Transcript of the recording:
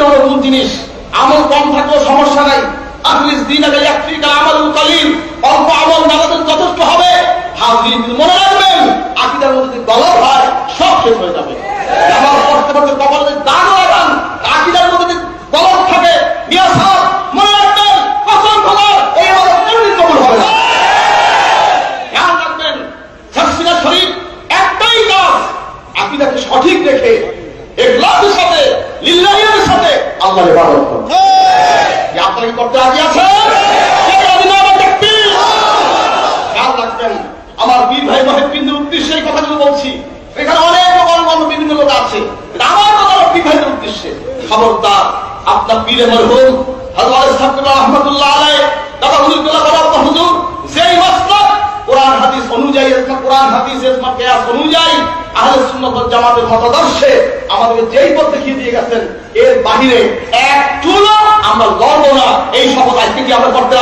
আকিদা হলো মূল জিনিস। আমল কম থাকলেও সমস্যা নাই। আখলিস দীনাকা ইয়াকফিকা আমালুল কালিল, অল্প আমল নামাজের যথেষ্ট হবে। হাজির মনে রাখবেন, আকিদার মধ্যে যদি গলদ হয় সব শেষ হয়ে যাবে। নামাজ পড়তে পড়তে কপালে যদি দাগ লাগান, আকিদার মধ্যে যদি গলদ থাকে, মিয়া সাহেব মনে রাখবেন, কসম খোদার এই আমল কোনদিন কবুল হবে না। খেয়াল রাখবেন, তাফসীর শরীফ একটাই কাজ, আকিদাকে সঠিক রেখে ইখলাসের সাথে লিল্লাহির সাথে আল্লাহর ইবাদত করুন। আপনারা কি করতে রাজি আছেন? খেয়াল রাখবেন, আমার বীর ভাই মহিউদ্দিনের উদ্দেশ্যে এই কথাগুলো বলছি। এখানে অনেক অন্য বিভিন্ন লোক আছে, আমার কথা বীর ভাইদের উদ্দেশ্যে। খবরদার, আপনার পীরে মরহুম হযরত ইসহাক রাহমাতুল্লাহ আলাইহি দাদা হুজুরুল্লাহ বাবা হুজুর যেই মাসলাক কোরআন হাদিস অনুযায়ী, কোরআন হাদিস ইজমা কিয়াস অনুযায়ী আহলে সুন্নাত ওয়াল জামাতের মতাদর্শে আমাদেরকে যেই পথ দেখিয়ে দিয়ে গেছেন, এর বাহিরে এক চুলো আমরা লড়বো না। এই শপথ আজকে কি আমরা করতে